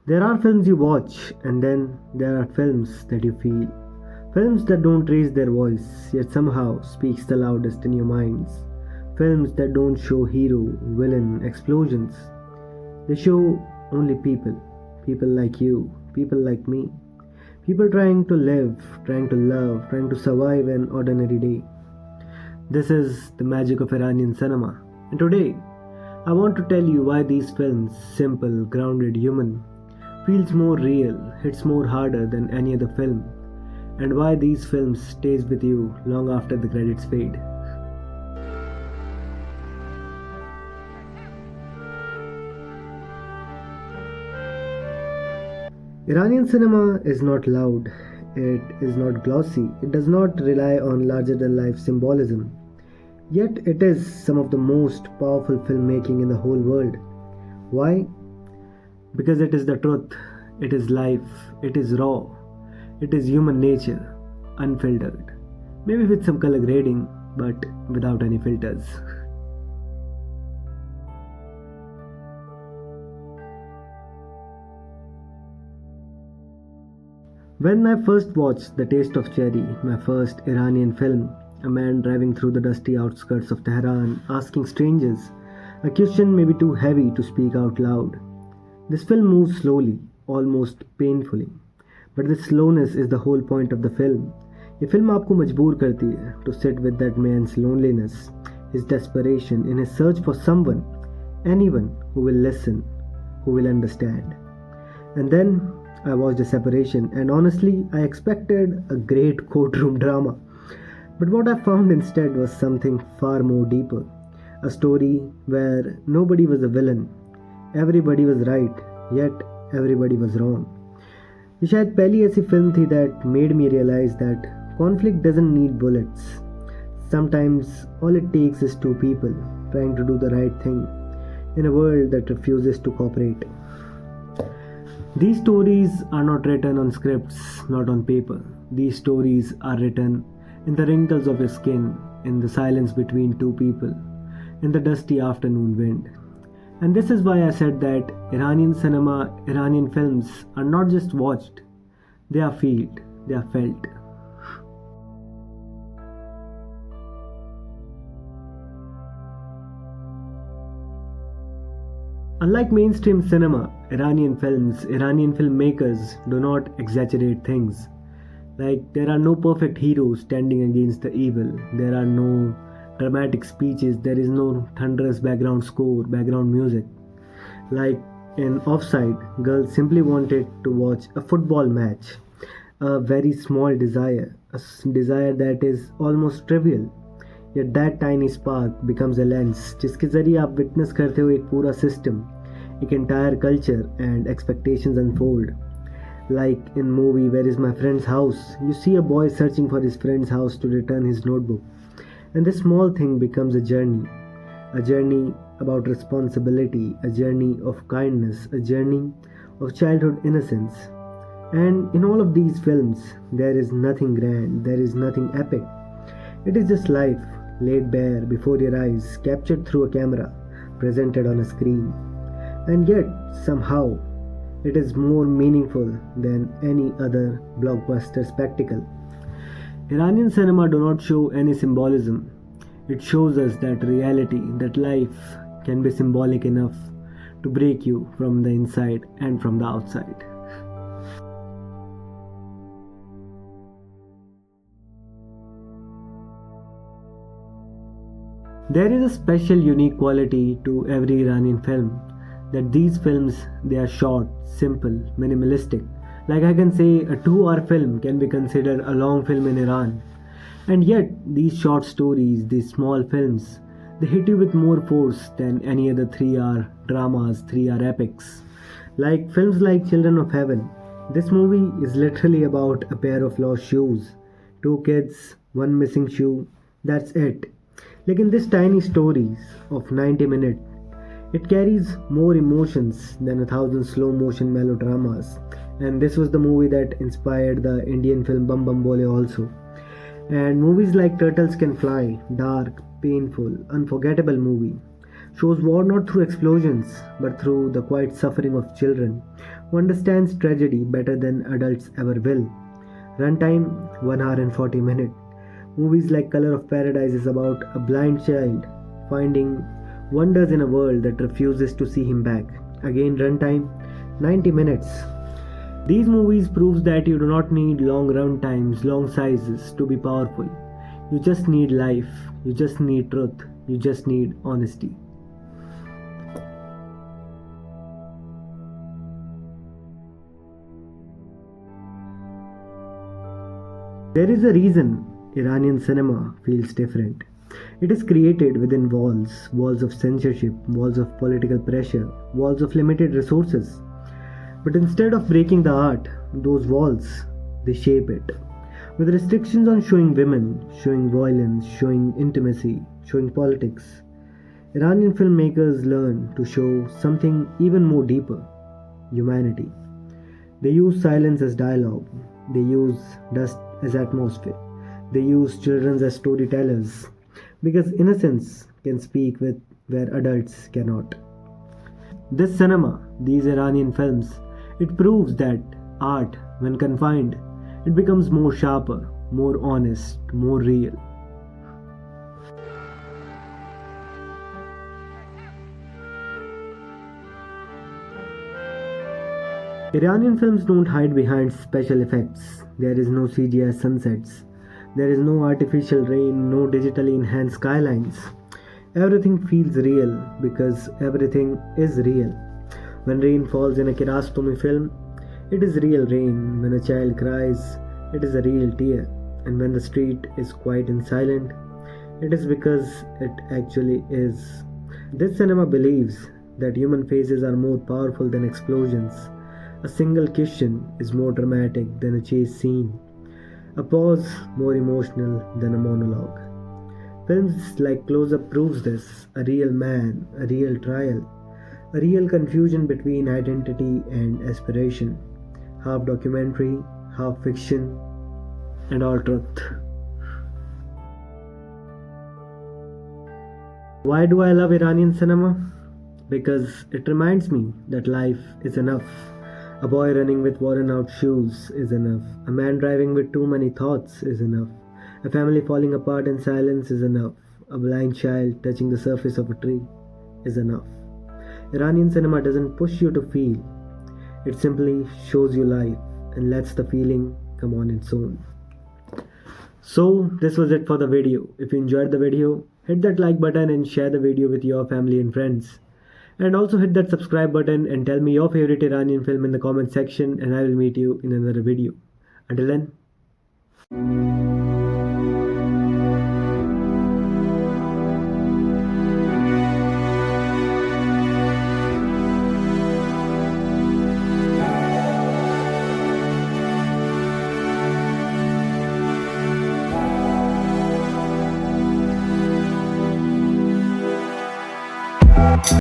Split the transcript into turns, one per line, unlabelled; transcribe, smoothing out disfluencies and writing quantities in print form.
There are films you watch, and then there are films that you feel. Films that don't raise their voice, yet somehow speaks the loudest in your minds. Films that don't show hero, villain, explosions. They show only people. People like you, people like me. People trying to live, trying to love, trying to survive an ordinary day. This is the magic of Iranian cinema. And today, I want to tell you why these films, simple, grounded, human, feels more real, hits more harder than any other film, and why these films stays with you long after the credits fade. Iranian cinema is not loud, it is not glossy, it does not rely on larger than life symbolism. Yet it is some of the most powerful filmmaking in the whole world. Why? Because it is the truth, it is life, it is raw, it is human nature, unfiltered. Maybe with some color grading, but without any filters. When I first watched The Taste of Cherry, my first Iranian film, a man driving through the dusty outskirts of Tehran asking strangers a question maybe too heavy to speak out loud. This film moves slowly, almost painfully. But this slowness is the whole point of the film. ये film आपको मजबूर करती है to sit with that man's loneliness, his desperation in his search for someone, anyone who will listen, who will understand. And then I watched A Separation, and honestly, I expected a great courtroom drama. But what I found instead was something far more deeper. A story where nobody was a villain, everybody was right, yet everybody was wrong. ये शायद पहली ऐसी film थी that made me realize that conflict doesn't need bullets. Sometimes all it takes is two people trying to do the right thing in a world that refuses to cooperate. These stories are not written on scripts, not on paper. These stories are written in the wrinkles of your skin, in the silence between two people, in the dusty afternoon wind. And this is why I said that Iranian cinema, Iranian films are not just watched, they are felt, they are felt. Unlike mainstream cinema, Iranian films, Iranian filmmakers do not exaggerate things. Like, there are no perfect heroes standing against the evil, there are no dramatic speeches, there is no thunderous background score, background music. Like in Offside, girls simply wanted to watch a football match. A very small desire, desire that is almost trivial. Yet that tiny spark becomes a lens जिसके जरिए आप witness करते हो एक पूरा system, एक entire culture and expectations unfold. Like in movie Where Is My Friend's House, you see a boy searching for his friend's house to return his notebook. And this small thing becomes a journey about responsibility, a journey of kindness, a journey of childhood innocence. And in all of these films, there is nothing grand, there is nothing epic. It is just life, laid bare before your eyes, captured through a camera, presented on a screen. And yet, somehow, it is more meaningful than any other blockbuster spectacle. Iranian cinema do not show any symbolism. It shows us that reality, that life can be symbolic enough to break you from the inside and from the outside. There is a special unique quality to every Iranian film, that these films, they are short, simple, minimalistic. Like I can say a 2-hour film can be considered a long film in Iran. And yet these short stories, these small films, they hit you with more force than any other 3-hour dramas, 3-hour epics. Like films like Children of Heaven. This movie is literally about a pair of lost shoes. 2 kids, 1 missing shoe, that's it. Like in this tiny stories of 90 minutes, it carries more emotions than 1,000 slow motion melodramas. And this was the movie that inspired the Indian film Bum Bum Bole also. And movies like Turtles Can Fly, dark, painful, unforgettable movie. shows war not through explosions but through the quiet suffering of children who understands tragedy better than adults ever will. Runtime 1 hour and 40 minutes. Movies like Color of Paradise is about a blind child finding wonders in a world that refuses to see him back. Again, runtime 90 minutes. These movies proves that you do not need long run times, long sizes to be powerful. You just need life, you just need truth, you just need honesty. There is a reason Iranian cinema feels different. It is created within walls, walls of censorship, walls of political pressure, walls of limited resources. But instead of breaking the art, those walls, they shape it. With restrictions on showing women, showing violence, showing intimacy, showing politics, Iranian filmmakers learn to show something even more deeper: humanity. They use silence as dialogue, they use dust as atmosphere, they use children as storytellers, because innocence can speak with where adults cannot. This cinema, these Iranian films, it proves that art, when confined, it becomes more sharper, more honest, more real. Iranian films don't hide behind special effects. There is no CGI sunsets. There is no artificial rain, no digitally enhanced skylines. Everything feels real because everything is real. When rain falls in a Kiarostami film, it is real rain. When a child cries, it is a real tear. And when the street is quiet and silent, it is because it actually is. This cinema believes that human faces are more powerful than explosions. A single question is more dramatic than a chase scene. A pause more emotional than a monologue. Films like Close Up proves this: a real man, a real trial, a real confusion between identity and aspiration, half documentary, half fiction, and all truth. Why do I love Iranian cinema? Because it reminds me that life is enough. A boy running with worn out shoes is enough. A man driving with too many thoughts is enough. A family falling apart in silence is enough. A blind child touching the surface of a tree is enough. Iranian cinema doesn't push you to feel, it simply shows you life and lets the feeling come on its own. So, this was it for the video. If you enjoyed the video, hit that like button and share the video with your family and friends. And also hit that subscribe button and tell me your favorite Iranian film in the comment section, and I will meet you in another video. Until then.